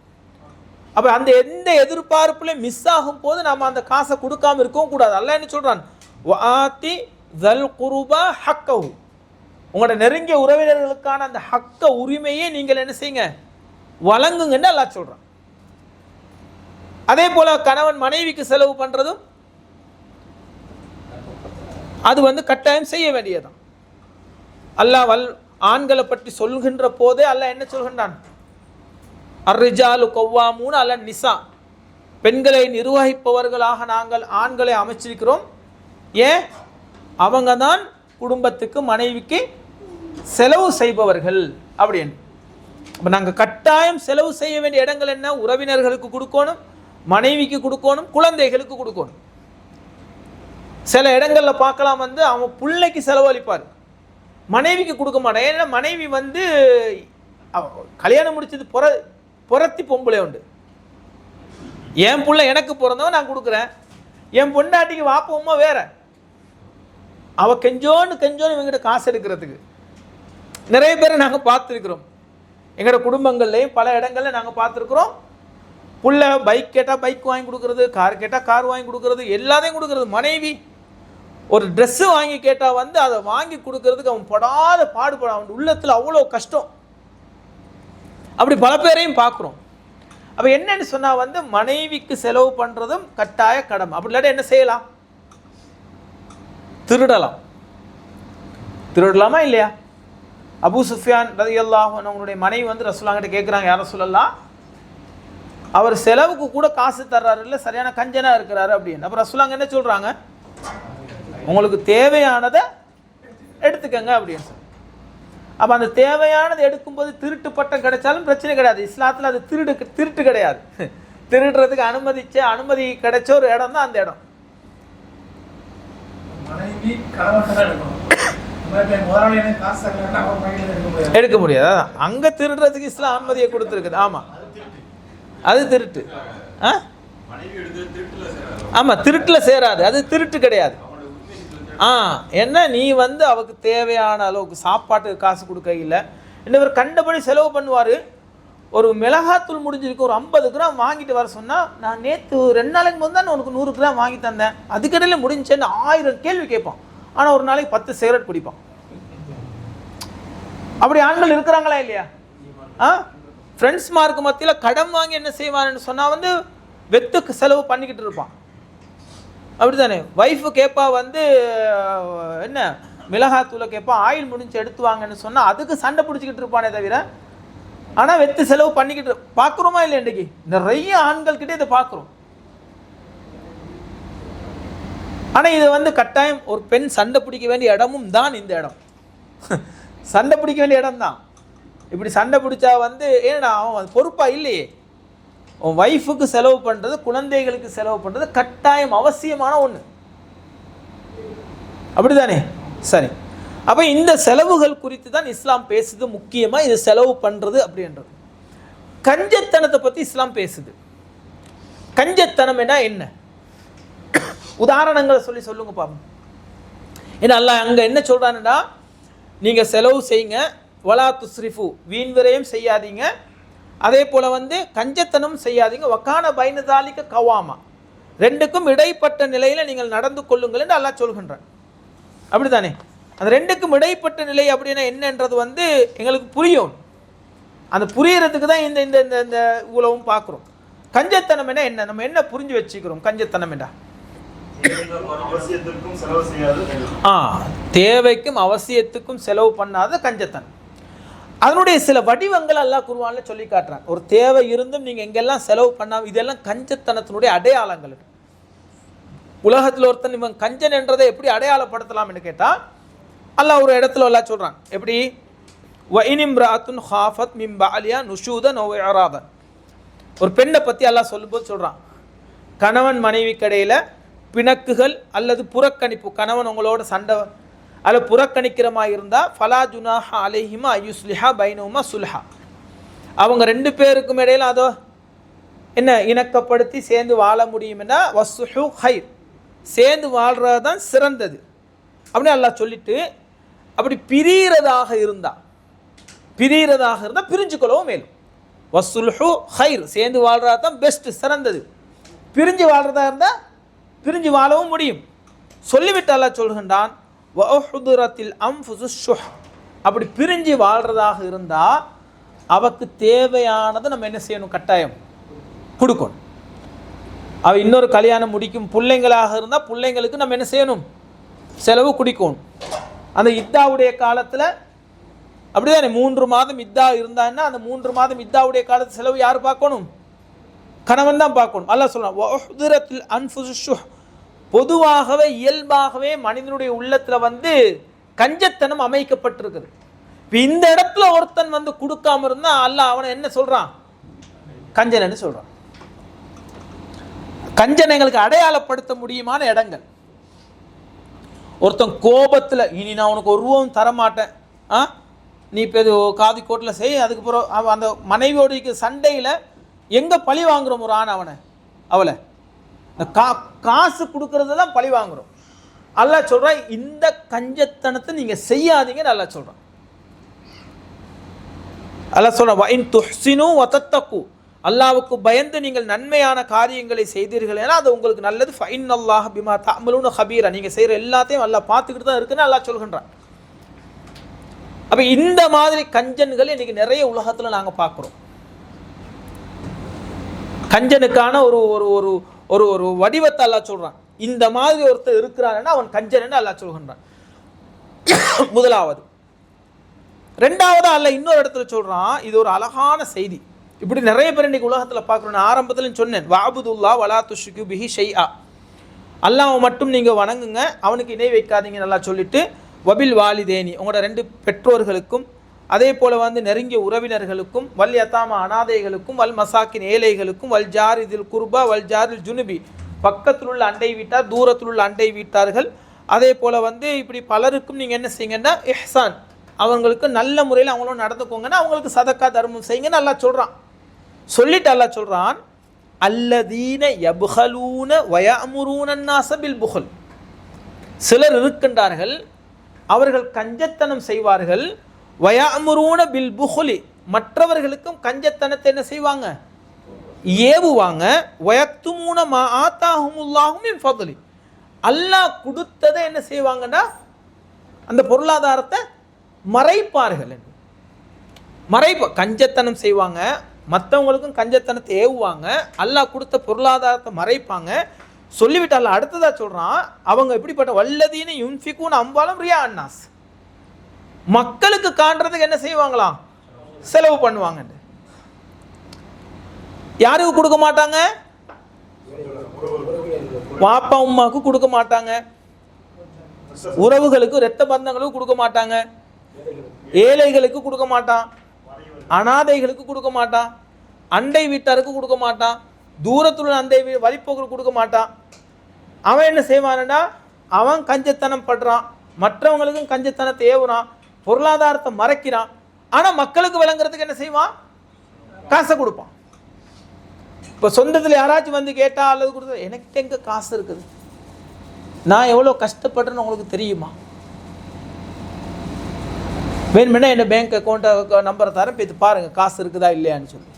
அப்போ அந்த எந்த எதிர்பார்ப்புலையும் மிஸ் ஆகும் போது நாம் அந்த காசை கொடுக்காம இருக்கவும் கூடாது. அல்லாஹ் என்ன சொல்கிறான், வஆத்தி தல் குர்பா ஹக்கஹு, உங்களோட நெருங்கிய உறவினர்களுக்கான அந்த ஹக்க உரிமையை நீங்கள் என்ன செய்யுங்க, வழங்குங்கன்னு அல்லாஹ் சொல்கிறான். அதே போல கணவன் மனைவிக்கு செலவு பண்ணுறதும் அது கட்டாயம் செய்ய வேண்டியதுதான். அல்லாஹ் ஆண்களை பற்றி சொல்கின்ற போதே அல்லாஹ் என்ன சொல்கின்றான், அர்ரிஜாலு கவ்வாமூன அல நிசா, பெண்களை நிர்வகிப்பவர்களாக நாங்கள் ஆண்களை அமைச்சிருக்கிறோம். ஏன், அவங்க தான் குடும்பத்துக்கு மனைவிக்கு செலவு செய்பவர்கள் அப்படின்னு. அப்போ நாங்கள் கட்டாயம் செலவு செய்ய வேண்டிய இடங்கள் என்ன, உறவினர்களுக்கு கொடுக்கணும், மனைவிக்கு கொடுக்கணும், குழந்தைகளுக்கு கொடுக்கணும். சில இடங்களில் பார்க்கலாம் அவன் பிள்ளைக்கு செலவழிப்பார், மனைவிக்கு கொடுக்க மாட்டான். ஏன்னா மனைவி கல்யாணம் முடிச்சது புறத்தி பொம்பளை உண்டு. என் பிள்ளை எனக்கு பிறந்தவன் நான் கொடுக்குறேன், என் பொண்டாட்டிக்கு வாப்பம்மா வேற, அவள் கெஞ்சோன்னு இவங்கிட்ட காசு எடுக்கிறதுக்கு நிறைய பேரை நாங்கள் பார்த்துருக்குறோம். எங்களோட குடும்பங்கள்லையும் பல இடங்களில் நாங்கள் பார்த்துருக்குறோம். புள்ள பைக் கேட்டால் பைக் வாங்கி கொடுக்குறது, கார் கேட்டால் கார் வாங்கி கொடுக்குறது, எல்லாத்தையும் கொடுக்குறது. மனைவி ஒரு ட்ரெஸ்ஸு வாங்கி கேட்டால் அதை வாங்கி கொடுக்கறதுக்கு அவன் படாத பாடுபட, அவன் உள்ளத்தில் அவ்வளோ கஷ்டம். அப்படி பல பேரையும் பார்க்குறோம். அப்போ என்னன்னு சொன்னால் மனைவிக்கு செலவு பண்ணுறதும் கட்டாய கடமை. அப்படி இல்லாட்டி என்ன செய்யலாம், திருடலாமா இல்லையா? அபூ சுஃபியான் ரலியல்லாஹு அன்ஹு அவங்களுடைய மனைவி ரசூலுல்லாஹ்கிட்ட கேட்குறாங்க, யார் ரசூலல்லாஹ், அவர் செலவுக்கு கூட காசு தர்றாரு இல்லை, சரியான கஞ்சனாக இருக்கிறாரு அப்படின்னு. அப்புறம் ரசூலுல்லாஹ் என்ன சொல்கிறாங்க, உங்களுக்கு தேவையானதை எடுத்துக்கங்க அப்படின்னு சொல்லி. அப்போ அந்த தேவையானது எடுக்கும்போது திருட்டு பட்டம் கிடைச்சாலும் பிரச்சனை கிடையாது. இஸ்லாத்தில் அது திருட்டு கிடையாது. திருடுறதுக்கு அனுமதி கிடைச்ச ஒரு இடம் தான் அந்த இடம். எடுக்க முடியாது. அதான் அங்கே திருடுறதுக்கு இஸ்லாம் அனுமதியை கொடுத்துருக்குது. ஆமாம், அது திருட்டு. ஆமாம், திருட்டில் சேராது, அது திருட்டு கிடையாது. என்ன நீ வந்து அவருக்கு தேவையான அளவுக்கு சாப்பாட்டுக்கு காசு கொடுக்க இல்லை, இன்னொரு கண்டபடி செலவு பண்ணுவார். ஒரு மிளகாத்தூள் முடிஞ்சிருக்கு, ஒரு 50 கிராம் வாங்கிட்டு வர சொன்னால், நான் நேற்று 2 நாளைக்கு முன் தான் உனக்கு 100 கிராம் வாங்கி தந்தேன், அதுக்கிடையில் முடிஞ்சேன்னு 1000 கேள்வி கேட்பான். ஆனால் ஒரு நாளைக்கு 10 சிகரெட் குடிப்பான். அப்படி ஆண்கள் இருக்கிறாங்களா இல்லையா? ஃப்ரெண்ட்ஸ் மார்க்கு மத்தியில் கடன் வாங்கி என்ன செய்வான்னு சொன்னால் வந்து வெத்துக்கு செலவு பண்ணிக்கிட்டு இருப்பான். அப்படி தானே? ஒய்ஃபு கேட்பா வந்து என்ன மிளகாத்தூளை கேட்பா, ஆயில் முடிஞ்சு எடுத்து வாங்கன்னு சொன்னால் அதுக்கு சண்டை பிடிச்சிக்கிட்டு இருப்பானே தவிர, ஆனால் வெத்து செலவு பண்ணிக்கிட்டு பார்க்குறோமா இல்லை? இன்றைக்கு நிறைய ஆண்கள்கிட்ட இதை பார்க்குறோம். ஆனால் இதை வந்து கட்டாயம் ஒரு பெண் சண்டை பிடிக்க வேண்டிய இடமும் தான் இந்த இடம். சண்டை பிடிக்க வேண்டிய இடம் தான். இப்படி சண்டை பிடிச்சா வந்து ஏன்னா அவன் பொறுப்பாக இல்லையே. உன் ஒய்ஃபுக்கு செலவு பண்ணுறது, குழந்தைகளுக்கு செலவு பண்ணுறது கட்டாயம் அவசியமான ஒன்று. அப்படி தானே? சரி, அப்போ இந்த செலவுகள் குறித்து தான் இஸ்லாம் பேசுது. முக்கியமாக இது செலவு பண்ணுறது அப்படின்றது. கஞ்சத்தனத்தை பற்றி இஸ்லாம் பேசுது. கஞ்சத்தனம் என்ன? உதாரணங்களை சொல்லுங்க பாப்போம். ஏன்னா அல்லாஹ் அங்கே என்ன சொல்கிறான்டா, நீங்கள் செலவு செய்யுங்க, வலா துஸ்ரிஃபு, வீண் விரயம் செய்யாதீங்க, அதே போல் வந்து கஞ்சத்தனம் செய்யாதீங்க, வக்கான பைனதாலிக்க கவாமா, ரெண்டுக்கும் இடைப்பட்ட நிலையில் நீங்கள் நடந்து கொள்ளுங்கள் என்று அல்லாஹ் சொல்கின்றான். அப்படி தானே? அந்த ரெண்டுக்கும் இடைப்பட்ட நிலை அப்படின்னா என்னன்றது வந்து எங்களுக்கு புரியும். அந்த புரியறதுக்கு தான் இந்த இந்த இந்த உலகம் பார்க்குறோம். கஞ்சத்தனம் என்ன? நம்ம என்ன புரிஞ்சு வச்சுக்கிறோம் கஞ்சத்தனம் என்ன? தேவைக்கும் அவசியத்துக்கும் செலவு பண்ணாத கஞ்சத்தனம். அதனுடைய சில வடிவங்கள் அல்லாஹ் குர்ஆன்ல சொல்லி காட்டுறான். ஒரு தேவை இருந்தும் நீங்கள் எங்கெல்லாம் செலவு பண்ணாம, இதெல்லாம் கஞ்சத்தனத்தினுடைய அடையாளங்கள். உலகத்தில் ஒருத்தன் இவன் கஞ்சன் என்றதை எப்படி அடையாளப்படுத்தலாம்னு கேட்டால், அல்லாஹ் ஒரு இடத்துல அல்லாஹ் சொல்கிறான். எப்படி? வஇனிம்ராத்துன் ஹாஃபத் மின் பஅலியா நுஷூதன் வ இராதன். ஒரு பெண்ணை பற்றி அல்லாஹ் சொல்லும்போது சொல்கிறான், கணவன் மனைவி கடையில் பிணக்குகள் அல்லது புறக்கணிப்பு, கணவன் உங்களோட சண்டை அல்லது புறக்கணிக்கிறமா இருந்தால், ஃபலா ஜுனாஹ அலைஹிமா அய்யுஸ்லிஹா பைனஹுமா சுல்ஹா, அவங்க 2 பேருக்கும் இடையில் அதோ என்ன இணக்கப்படுத்தி சேர்ந்து வாழ முடியும்னா வஸ்ஸுஹு ஹைர், சேர்ந்து வாழ்கிறது தான் சிறந்தது அப்படின்னு அல்லாஹ் சொல்லிட்டு, அப்படி பிரியறதாக இருந்தால் பிரிஞ்சுக்கொள்ளவும் மேலும். வஸ்ஸுல்ஹு ஹைர், சேர்ந்து வாழ்றது தான் பெஸ்ட், சிறந்தது. பிரிஞ்சு வாழ்றதா இருந்தால் பிரிஞ்சு வாழவும் முடியும். சொல்லிவிட்டு அல்லாஹ் சொல்கின்றான், வஉஹுதுரத்தில் அன்ஃபுஸு ஷுஹ், அப்படி பிரிஞ்சு வாழ்றதாக இருந்தால் அவக்கு தேவையானதை நம்ம என்ன செய்யணும்? கட்டாயம் கொடுக்கணும். அவ இன்னொரு கல்யாணம் முடிக்கும் பிள்ளைங்களாக இருந்தால் பிள்ளைங்களுக்கு நம்ம என்ன செய்யணும்? செலவு குடிக்கணும். அந்த இத்தாவுடைய காலத்தில் அப்படிதானே 3 மாதம் இத்தா இருந்தான்னா அந்த 3 மாதம் இத்தாவுடைய காலத்து செலவு யார் பார்க்கணும்? கணவன் தான் பார்க்கணும். அல்லாஹ் சொல்றான், வஉஹுதுரத்தில் அன்ஃபுஸு ஷுஹ், பொதுவாகவே இயல்பாகவே மனிதனுடைய உள்ளத்தில் வந்து கஞ்சத்தனம் அமைக்கப்பட்டிருக்குது. இப்போ இந்த இடத்துல ஒருத்தன் வந்து கொடுக்காம இருந்தால் அல்லாஹ் அவனை என்ன சொல்கிறான்? கஞ்சனன்னு சொல்கிறான். கஞ்சனை எங்களுக்கு அடையாளப்படுத்த முடியுமான இடங்கள். ஒருத்தன் கோபத்தில், இனி நான் உனக்கு 1 ரூபாவும் தரமாட்டேன், நீ இப்போ இது காதிக்கோட்டில் செய், அதுக்கப்புறம் அந்த மனைவியோடைய சண்டையில் எங்கே பழி வாங்குகிறோம்? ஒரு ஆண் அவளை காசு கொடுக்கறது தான் பழி வாங்குறோம். அல்லாஹ் சொல்கிறான், இந்த கஞ்சத்தனத்தை நீங்கள் செய்யாதீங்கன்னு அல்லாஹ் சொல்கிறான். அல்லாஹ் சொல்கிறான், வஇன் துஹ்சினு வதத்தகு, அல்லாஹ்வுக்கு பயந்து நீங்கள் நன்மையான காரியங்களை செய்தீர்கள் ஏன்னா அது உங்களுக்கு நல்லது. ஃபஇன்னல்லாஹ பிமா தஅமலூன ஹபீரா, நீங்கள் செய்கிற எல்லாத்தையும் அல்லாஹ் பார்த்துக்கிட்டு தான் இருக்குன்னு அல்லாஹ் சொல்கின்றான். அப்போ இந்த மாதிரி கஞ்சன்கள் இன்றைக்கி நிறைய உலகத்தில் நாங்கள் பார்க்குறோம். கஞ்சனுக்கான ஒரு ஒரு ஒரு ஒரு ஒரு வடிவத்தை அல்லாஹ் சொல்கிறான். இந்த மாதிரி ஒருத்தர் இருக்கிறான்னா அவன் கஞ்சன் அல்லாஹ் சொல்கின்றான். முதலாவது. 2வது அல்லாஹ் இன்னொரு இடத்துல சொல்கிறான், இது ஒரு அழகான செய்தி. இப்படி நிறைய பேர் இன்றைக்கி உலகத்தில் பார்க்குறோம். நான் ஆரம்பத்தில் சொன்னேன், வஅபுதுல்லாஹ் வலா துஷ்ரிகு பிஹி ஷைஆ, அல்லாஹ்வை மட்டும் நீங்கள் வணங்குங்க, அவனுக்கு இணை வைக்காதீங்க நல்லா சொல்லிட்டு, வபில் வாலிதேனி, உங்களோட 2 பெற்றோர்களுக்கும் அதே போல் வந்து நெருங்கிய உறவினர்களுக்கும், வல் யதாமா அனாதைகளுக்கும், வல் மசாக்கின் ஏழைகளுக்கும், வல் ஜாரிதில் குர்பா வல் ஜாரில் ஜுனுபி பக்கத்தில் உள்ள அண்டை வீட்டார், தூரத்தில் உள்ள அண்டை வீட்டார்கள், அதே போல் வந்து இப்படி பலருக்கும் நீங்கள் என்ன செய்யுங்கன்னா இஹ்சான், அவங்களுக்கு நல்ல முறையில் அவங்களோட நடந்துக்கோங்கன்னா அவங்களுக்கு சதக்கா தர்மம் செய்யுங்கன்னு அல்லாஹ் சொல்கிறான். சொல்லிட்டு அல்லாஹ் சொல்கிறான், அல்லதீன யப்ஹலூன வயஅமுரூன அன்னாஸ பில் புஹல், சிலர் இருக்கின்றார்கள் அவர்கள் கஞ்சத்தனம் செய்வார்கள், வயஅமுரூன பில் புஹலி மற்றவர்களுக்கும் கஞ்சத்தனத்தை என்ன செய்வாங்க, ஏவுவாங்க, வயக்துமூன மா ஆத்தாஹுமுல்லாஹு மின் ஃபத்லி, அல்லாஹ் கொடுத்ததை என்ன செய்வாங்கன்னா அந்த பொருளாதாரத்தை மறைப்பார்கள். கஞ்சத்தனம் செய்வாங்க, மற்றவங்களுக்கும் கஞ்சத்தனத்தை ஏவுவாங்க, அல்லாஹ் கொடுத்த பொருளாதாரத்தை மறைப்பாங்க. சொல்லிவிட்டு அல்லாஹ் அடுத்ததா சொல்றான், அவங்க எப்படிப்பட்ட வல்லதீன யுன்ஃபிகூன அம்வாலம் ரியா அன்னாஸ், மக்களுக்கு காண்றதுக்கு என்ன செய்வாங்களாம், செலவு பண்ணுவாங்க. யாருக்கு கொடுக்க மாட்டாங்க, பாப்பா உமாவுக்கு கொடுக்க மாட்டாங்க, உறவுகளுக்கு இரத்த பந்தங்களுக்கு கொடுக்க மாட்டாங்க, ஏழைகளுக்கு கொடுக்க மாட்டான், அனாதைகளுக்கு கொடுக்க மாட்டான், அண்டை வீட்டாருக்கு கொடுக்க மாட்டான், தூரத்துள்ள அண்டை வழிப்போக்கு கொடுக்க மாட்டான். அவன் என்ன செய்வான்டா, அவன் கஞ்சத்தனம் படுறான், மற்றவங்களுக்கும் கஞ்சத்தனத்தை ஏவுறான், பொருளாதாரத்தை மறைக்கிறான். ஆனால் மக்களுக்கு விளங்குறதுக்கு என்ன செய்வான், காசை கொடுப்பான். இப்போ சொந்தத்தில் யாராச்சும் வந்து கேட்டா அல்லது கொடுத்தா, எனக்கு எங்கே காசு இருக்குது, நான் எவ்வளோ கஷ்டப்படுறேன்னு உங்களுக்கு தெரியுமா, வேணுமென்னா என்ன பேங்க் அக்கௌண்ட்டை நம்பரை தரேன், இப்போ இது பாருங்கள் காசு இருக்குதா இல்லையான்னு சொல்லி.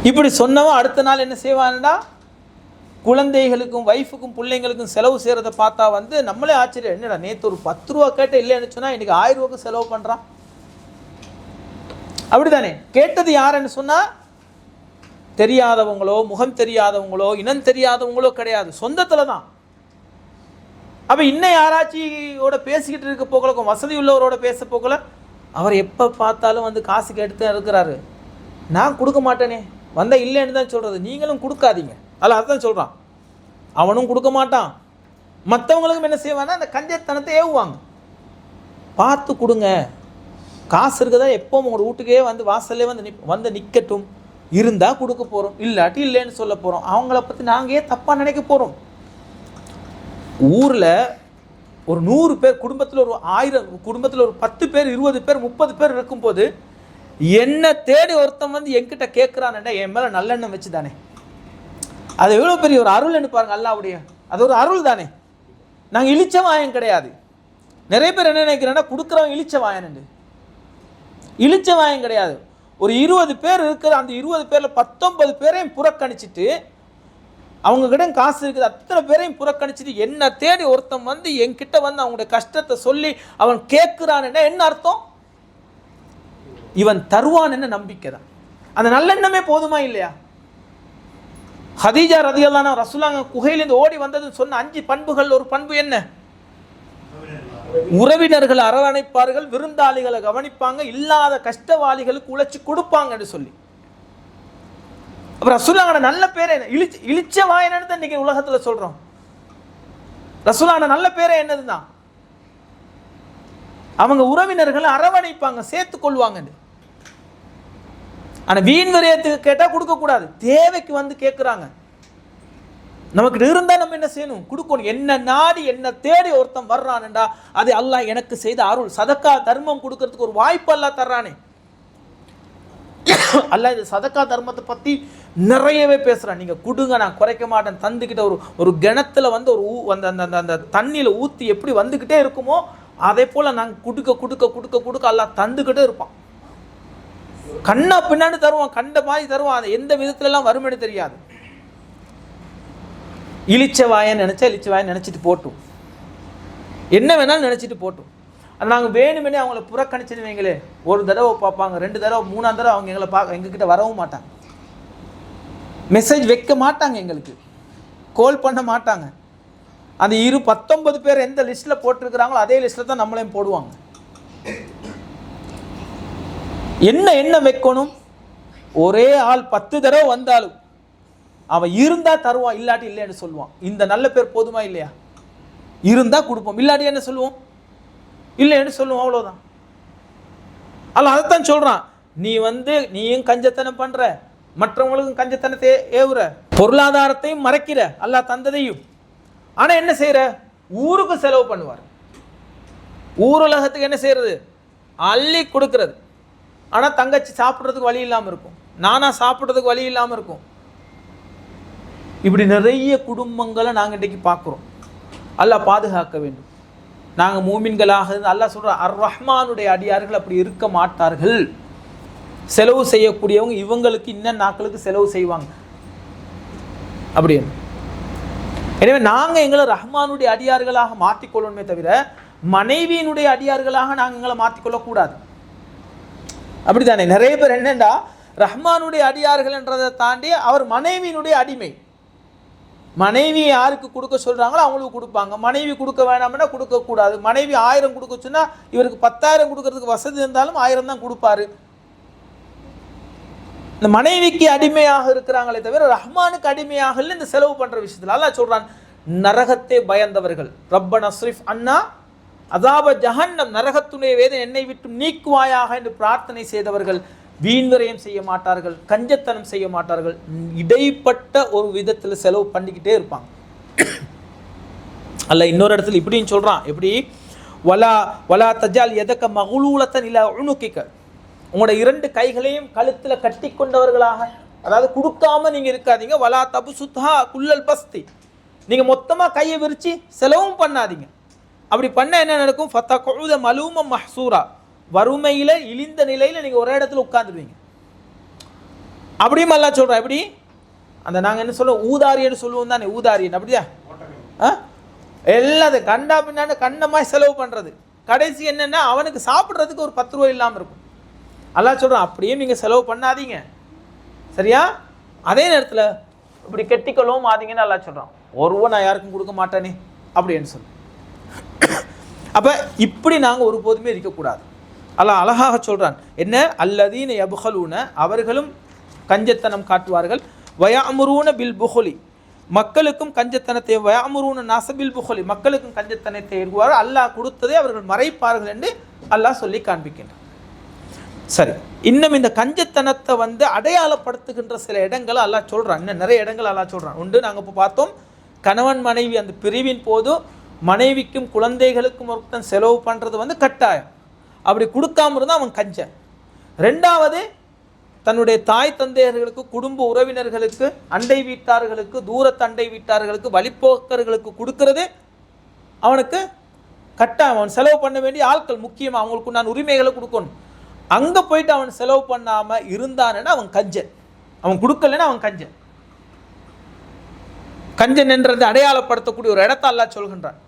இப்படி சொன்னவன் அடுத்த நாள் என்ன செய்வான்டா, குழந்தைகளுக்கும் வைஃபுக்கும் பிள்ளைங்களுக்கும் செலவு செய்கிறத பார்த்தா வந்து நம்மளே ஆச்சரியம், என்னடா நேற்று ஒரு 10 ரூபா கேட்ட இல்லைன்னு சொன்னால் இன்றைக்கி 1000 ரூபாய்க்கு செலவு பண்ணுறான். அப்படித்தானே, கேட்டது யாருன்னு சொன்னால் தெரியாதவங்களோ முகம் தெரியாதவங்களோ இனம் தெரியாதவங்களோ கிடையாது, சொந்தத்தில் தான். அப்போ இன்னும் யாராச்சியோட பேசிக்கிட்டு இருக்க போகல, வசதி உள்ளவரோட பேச போகல, அவர் எப்போ பார்த்தாலும் வந்து காசு கேட்டு தான் இருக்கிறாரு, நான் கொடுக்க மாட்டேனே, வந்தால் இல்லைன்னு தான் சொல்கிறது, நீங்களும் கொடுக்காதீங்க, அதில் அதுதான் சொல்கிறான். அவனும் கொடுக்க மாட்டான், மற்றவங்களுக்கும் என்ன செய்வான்னா அந்த கஞ்சத்தனத்தை ஏவுவாங்க. பார்த்து கொடுங்க, காசு இருக்குதா எப்போ உங்களோட வீட்டுக்கே வந்து வாசல்லே வந்து நிற்கட்டும், இருந்தால் கொடுக்க போகிறோம், இல்லாட்டி இல்லைன்னு சொல்ல போகிறோம். அவங்கள பற்றி நாங்கள் ஏன் தப்பாக நினைக்க போகிறோம். ஊரில் ஒரு 100 பேர் குடும்பத்தில், ஒரு 1000 குடும்பத்தில், ஒரு 10 பேர் 20 பேர் 30 பேர் இருக்கும்போது என்ன தேடி ஒருத்தன் வந்து என்கிட்ட கேட்குறான்டா, என் மேலே நல்லெண்ணம் வச்சு தானே, அது எவ்வளோ பெரிய ஒரு அருள்னு பாருங்க, அல்லாஹ்வுடைய அது ஒரு அருள் தானே. நாங்கள் இழிச்ச வாயன் கிடையாது. நிறைய பேர் என்ன நினைக்கிறேன்னா கொடுக்குறவங்க இழிச்ச வாயன், இழிச்ச வாயன் கிடையாது. ஒரு 20 பேர் இருக்கிற அந்த 20 பேரில் 19 பேரையும் புறக்கணிச்சிட்டு, அவங்க கிட்ட காசு இருக்குது அத்தனை பேரையும் புறக்கணிச்சிட்டு என்ன தேடி ஒருத்தன் வந்து என்கிட்ட வந்து அவங்களுடைய கஷ்டத்தை சொல்லி அவன் கேட்குறான்னு என்ன அர்த்தம், இவன் தருவான்னு நம்பிக்கை தான். அந்த நல்லெண்ணமே போதுமா இல்லையா? ஹதீஜா ரலியல்லாஹு அன்ஹா ரசூலுல்லாஹ் குகையிலிருந்து ஓடி வந்ததுன்னு சொன்ன 5 பண்புகள் ஒரு பண்பு என்ன, உறவினர்கள் அரவணைப்பார்கள், விருந்தாளிகளை கவனிப்பாங்க, இல்லாத கஷ்டவாளிகளுக்கு உழைச்சி கொடுப்பாங்கன்னு சொல்லி. அப்புறம் ரசூலுல்லாஹ் நல்ல பேர் என்ன, இழிச்ச வாயனன்னு தான் இன்னைக்கு உலகத்தில் சொல்றோம். ரசூலுல்லாஹ் நல்ல பேரே என்னதுதான், அவங்க உறவினர்களை அரவணைப்பாங்க, சேர்த்து கொள்வாங்க. ஆனால் வீண் விரயத்துக்கு கேட்டால் கொடுக்கக்கூடாது, தேவைக்கு வந்து கேட்குறாங்க, நமக்கு இருந்தால் நம்ம என்ன செய்யணும், கொடுக்கணும். என்ன நாடி என்ன தேடி ஒருத்தன் வர்றான்டா, அது அல்லாஹ் எனக்கு செய்த அருள். சதக்கா தர்மம் கொடுக்கறதுக்கு ஒரு வாய்ப்பு அல்லாஹ் தர்றானே. அல்லாஹ் இது சதக்கா தர்மத்தை பற்றி நிறையவே பேசுகிறான். நீங்கள் கொடுங்க, நான் குறைக்க மாட்டேன். தந்துக்கிட்ட ஒரு கிணத்துல வந்து ஒரு அந்த தண்ணியில் ஊற்றி எப்படி வந்துக்கிட்டே இருக்குமோ அதே போல் நாங்கள் கொடுக்க கொடுக்க கொடுக்க கொடுக்க அல்லாஹ் தந்துக்கிட்டே இருப்பான். கண்ணா பின்னாடி தருவான், கண்ட மாதிரி தருவான். அது எந்த விதத்துலலாம் வருமென்னு தெரியாது. இழிச்ச வாயன்னு நினச்சா இழிச்ச வாயன்னு நினச்சிட்டு போட்டும், என்ன வேணாலும் நினச்சிட்டு போட்டும். ஆனால் நாங்கள் வேணுமெனே அவங்கள புறக்கணிச்சுன்னு வைங்களே, ஒரு தடவை பார்ப்பாங்க, 2 தடவை 3ஆம் தடவை அவங்க எங்களை எங்ககிட்ட வரவும் மாட்டாங்க, மெசேஜ் வைக்க மாட்டாங்க, எங்களுக்கு கால் பண்ண மாட்டாங்க. அந்த 19 பேர் எந்த லிஸ்ட்டில் போட்டிருக்கிறாங்களோ அதே லிஸ்ட்டில் தான் நம்மளையும் போடுவாங்க. என்ன வைக்கணும், ஒரே ஆள் 10 தடவை வந்தாலும் அவன் இருந்தால் தருவான், இல்லாட்டி இல்லைன்னு சொல்லுவான். இந்த நல்ல பேர் போதுமா இல்லையா? இருந்தால் கொடுப்போம், இல்லாட்டி என்ன சொல்லுவோம், இல்லைன்னு சொல்லுவோம், அவ்வளோதான். அல்ல அதைத்தான் சொல்கிறான், நீயும் கஞ்சத்தனம் பண்ணுற, மற்றவங்களுக்கும் கஞ்சத்தனத்தை ஏவுற, பொருளாதாரத்தையும் மறைக்கிற அல்லாஹ் தந்ததையும். ஆனால் என்ன செய்கிற, ஊருக்கு செலவு பண்ணுவார், ஊருலகத்துக்கு என்ன செய்கிறது, அள்ளி கொடுக்கறது. ஆனால் தங்கச்சி சாப்பிட்றதுக்கு வழி இல்லாமல் இருக்கும், நானா சாப்பிட்றதுக்கு வழி இல்லாமல் இருக்கும். இப்படி நிறைய குடும்பங்களை நாங்கள் இன்றைக்கி பார்க்குறோம். அல்லாஹ் பாதுகாக்க வேண்டும். நாங்கள் மூமின்களாக அல்லாஹ் சொல்கிற அர் ரஹ்மானுடைய அடியார்கள் அப்படி இருக்க மாட்டார்கள். செலவு செய்யக்கூடியவங்க இவங்களுக்கு இன்னும் நாட்களுக்கு செலவு செய்வாங்க அப்படின்னு. எனவே நாங்கள் எங்களை ரஹ்மானுடைய அடியார்களாக மாற்றிக்கொள்ளணுமே தவிர மனைவியினுடைய அடியார்களாக நாங்கள் எங்களை மாற்றிக்கொள்ளக்கூடாது. அப்படித்தானே? நிறைய பேர் என்னென்னா ரஹ்மானுடைய அடியார்கள் என்றதை தாண்டி அவர் மனைவியினுடைய அடிமை. மனைவியை யாருக்கு கொடுக்க சொல்கிறாங்களோ அவங்களுக்கு கொடுப்பாங்க, மனைவி கொடுக்க வேணாம்னா கொடுக்கக்கூடாது. மனைவி 1000 கொடுக்க சொன்னால் இவருக்கு 10,000 கொடுக்கறதுக்கு வசதி இருந்தாலும் 1000 தான் கொடுப்பாரு. இந்த மனைவிக்கு அடிமையாக இருக்கிறாங்களே தவிர ரஹ்மானுக்கு அடிமையாக இல்லை. இந்த செலவு பண்ணுற விஷயத்தில் அல்லாஹ் சொல்கிறான், நரகத்தை பயந்தவர்கள், ரப்பனா ஸ்ரிஃப் அன்னா அதாப ஜஹன்னம், நரகத்துடைய வேதனை என்னை விட்டு நீக்குவாயாக என்று பிரார்த்தனை செய்தவர்கள் வீண்விரயம் செய்ய மாட்டார்கள், கஞ்சத்தனம் செய்ய மாட்டார்கள், இடைப்பட்ட ஒரு விதத்தில் செலவு பண்ணிக்கிட்டே இருப்பாங்க. அல்ல இன்னொரு இடத்துல இப்படின்னு சொல்கிறான், எப்படி, வலா வலா தஜால் எதக்க மகுலூலத்தன் இல்ல உணுக்கிக்க, உங்களோட 2 கைகளையும் கழுத்தில் கட்டி கொண்டவர்களாக, அதாவது கொடுக்காம நீங்கள் இருக்காதீங்க. வலா தபு சுத்தா குல்லல் பஸ்தி, நீங்கள் மொத்தமாக கையை விரித்து செலவும் பண்ணாதீங்க. அப்படி பண்ண என்ன நடக்கும், ஃபத்தா கொழுத மலூமம் மஹ்சூரா, வறுமையில் இழிந்த நிலையில் நீங்கள் ஒரே இடத்துல உட்காந்துருவீங்க. அப்படியும் அல்லாஹ் சொல்கிறோம். எப்படி அந்த நாங்கள் என்ன சொல்லுவோம், ஊதாரியன்னு சொல்லுவோம் தானே, ஊதாரியன். அப்படியா? எல்லாத்தையும் கண்டா பின்னாடி கண்ணமாய் செலவு பண்ணுறது. கடைசி என்னென்னா அவனுக்கு சாப்பிட்றதுக்கு ஒரு 10 ரூபா இல்லாமல் இருக்கும். அல்லாஹ் சொல்கிறோம், அப்படியே நீங்கள் செலவு பண்ணாதீங்க, சரியா? அதே நேரத்தில் இப்படி கெட்டிக்கொள்ளவும் ஆதீங்கன்னு அல்லாஹ் சொல்கிறான். ஒருவன் நான் யாருக்கும் கொடுக்க மாட்டேனே அப்படின்னு சொல்லி. அப்போ இப்படி நாங்கள் ஒருபோதுமே இருக்கக்கூடாது. அல்லாஹ் அழகாக சொல்கிறான், என்ன, அல்லதீன யப்ஹலூன, அவர்களும் கஞ்சத்தனம் காட்டுவார்கள், வயஅமுரூன பில் புஹலி, மக்களுக்கும் கஞ்சத்தனத்தை, வயஅமுரூன நாஸபில் புஹலி, மக்களுக்கும் கஞ்சத்தனத்தை ஏறுவார்கள், அல்லாஹ் கொடுத்ததை அவர்கள் மறைப்பார்கள் என்று அல்லாஹ் சொல்லி காண்பிக்கின்றான். சரி, இன்னும் இந்த கஞ்சத்தனத்தை அடையாளப்படுத்துகின்ற சில இடங்களை அல்லாஹ் சொல்கிறான். இன்னும் நிறைய இடங்கள் அல்லாஹ் சொல்கிறான். உண்டு, நாங்கள் இப்போ பார்த்தோம், கணவன் மனைவி அந்த பிரிவின் போது மனைவிக்கும் குழந்தைகளுக்கும் ஒருத்தன் செலவு பண்ணுறது கட்டாயம். அப்படி கொடுக்காம இருந்தால் அவன் கஞ்சன். 2வது, தன்னுடைய தாய் தந்தையர்களுக்கு, குடும்ப உறவினர்களுக்கு, அண்டை வீட்டார்களுக்கு, தூரத்து அண்டை வீட்டார்களுக்கு, வழிப்போக்கர்களுக்கு கொடுக்கறது அவனுக்கு கட்டாயம். அவன் செலவு பண்ண வேண்டிய ஆட்கள், முக்கியமாக அவங்களுக்கு நான் உரிமைகளை கொடுக்கணும். அங்கே போயிட்டு அவன் செலவு பண்ணாமல் இருந்தான்னா அவன் கஞ்சன். அவன் கொடுக்கலன்னா அவன் கஞ்சன். கஞ்சன் என்றது அடையாளப்படுத்தக்கூடிய ஒரு இடத்த அல்லாஹ் சொல்கின்றான்.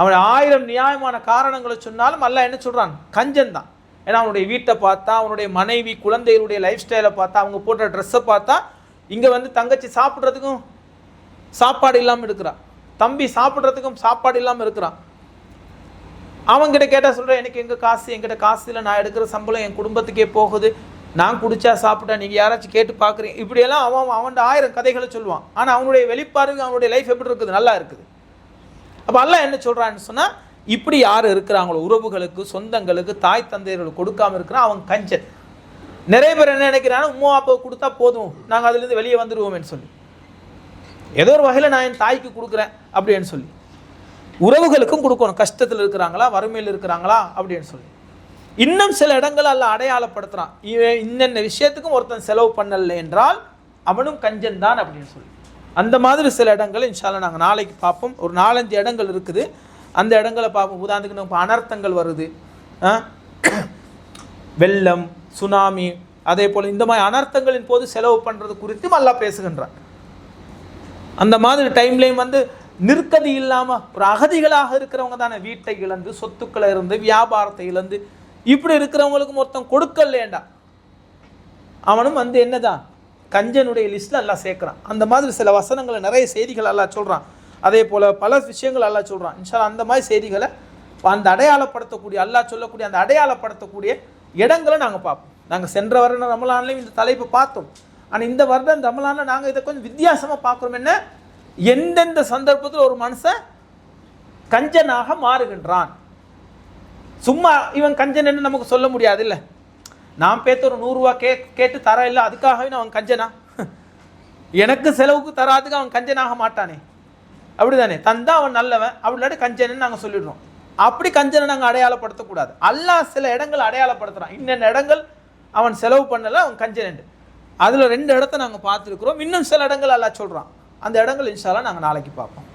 அவன் 1000 நியாயமான காரணங்களை சொன்னாலும் அல்லாஹ் என்ன சொல்கிறான், கஞ்சன் தான். ஏன்னா அவனுடைய வீட்டை பார்த்தா, அவனுடைய மனைவி குழந்தைகளுடைய லைஃப் ஸ்டைலை பார்த்தா, அவங்க போட்ட ட்ரெஸ்ஸை பார்த்தா, இங்கே தங்கச்சி சாப்பிட்றதுக்கும் சாப்பாடு இல்லாமல் இருக்கிறான், தம்பி சாப்பிட்றதுக்கும் சாப்பாடு இல்லாமல் இருக்கிறான். அவங்ககிட்ட கேட்டால் சொல்கிறேன், எனக்கு எங்கிட்ட காசு இல்லை, நான் எடுக்கிற சம்பளம் என் குடும்பத்துக்கே போகுது, நான் குடிச்சா சாப்பிட்டா நீங்கள் யாராச்சும் கேட்டு பார்க்குறீங்க, இப்படியெல்லாம் அவன் 1000 கதைகளை சொல்லுவான். ஆனால் அவனுடைய வெளிப்பாருக்கு அவனுடைய லைஃப் எப்படி இருக்குது, நல்லா இருக்குது. அப்போ அல்லாஹ் என்ன சொல்கிறான்னு சொன்னால், இப்படி யார் இருக்கிறாங்களோ, உறவுகளுக்கு, சொந்தங்களுக்கு, தாய் தந்தையர்களுக்கு கொடுக்காமல் இருக்கிறான், அவன் கஞ்சன். நிறைய பேர் என்ன நினைக்கிறாங்க, உம்மா அப்பா கொடுத்தா போதும், நாங்கள் அதுலேருந்து வெளியே வந்துடுவோம்னு சொல்லி, ஏதோ ஒரு வகையில் நான் என் தாய்க்கு கொடுக்குறேன் அப்படின்னு சொல்லி. உறவுகளுக்கும் கொடுக்கணும், கஷ்டத்தில் இருக்கிறாங்களா, வறுமையில் இருக்கிறாங்களா அப்படின்னு சொல்லி. இன்னும் சில இடங்கள் அல்லாஹ் அடையாளப்படுத்துகிறான், இன்னென்ன விஷயத்துக்கும் ஒருத்தன் செலவு பண்ணலை என்றால் அவனும் கஞ்சன் தான் அப்படின்னு சொல்லி. அந்த மாதிரி சில இடங்கள் இன்ஷா அல்லாஹ் நாங்கள் நாளைக்கு பார்ப்போம். ஒரு 4-5 இடங்கள் இருக்குது, அந்த இடங்களை பார்ப்போம். உதாரணத்துக்கு நம்ம அனர்த்தங்கள் வருது, வெள்ளம், சுனாமி, அதே போல் இந்த மாதிரி அனர்த்தங்களின் போது செலவு பண்ணுறது குறித்தும் அல்லாஹ் பேசுகின்றான். அந்த மாதிரி டைம்லேயும் நிற்கதி இல்லாமல் ஒரு அகதிகளாக இருக்கிறவங்க தானே, வீட்டை இழந்து, சொத்துக்களை இருந்து, வியாபாரத்தை இழந்து, இப்படி இருக்கிறவங்களுக்கும் ஒருத்தன் கொடுக்கலேண்டா அவனும் என்னதான் கஞ்சனுடைய லிஸ்ட்டில் அல்லாஹ் சேர்க்குறான். அந்த மாதிரி சில வசனங்களை, நிறைய செய்திகள் அல்லாஹ் சொல்கிறான். அதே போல் பல விஷயங்கள் அல்லாஹ் சொல்கிறான். இன்ஷா அல்லாஹ் அந்த மாதிரி செய்திகளை, அந்த அடையாளப்படுத்தக்கூடிய, அல்லாஹ் சொல்லக்கூடிய அந்த அடையாளப்படுத்தக்கூடிய இடங்களை நாங்கள் பார்ப்போம். நாங்கள் சென்ற வருடம் ரமலான்லையும் இந்த தலைப்பை பார்த்தோம். ஆனால் இந்த வருடம் ரமலானில் நாங்கள் இதை கொஞ்சம் வித்தியாசமாக பார்க்குறோம். என்ன, எந்தெந்த சந்தர்ப்பத்தில் ஒரு மனுஷன் கஞ்சனாக மாறுகின்றான், சும்மா இவன் கஞ்சனன்னு நமக்கு சொல்ல முடியாது இல்லை. நான் பேத்த ஒரு 100 ரூபா கேட்டு தர இல்லை, அதுக்காகவே அவன் கஞ்சனா? எனக்கு செலவுக்கு தராதுக்கு அவன் கஞ்சனாக மாட்டானே, அப்படிதானே? தந்தா அவன் நல்லவன், அப்படி இல்லாட்டி கஞ்சனன்னு நாங்கள் சொல்லிடுறோம். அப்படி கஞ்சனை நாங்கள் அடையாளப்படுத்தக்கூடாது. அல்லாஹ் சில இடங்கள் அடையாளப்படுத்துகிறான், இன்னென்ன இடங்கள் அவன் செலவு பண்ணலை அவன் கஞ்சனன். அதில் 2 இடத்த நாங்கள் பார்த்துருக்குறோம். இன்னும் சில இடங்கள் அல்லாஹ் சொல்கிறான். அந்த இடங்கள் இன்ஷா அல்லாஹ் நாங்கள் நாளைக்கு பார்ப்போம்.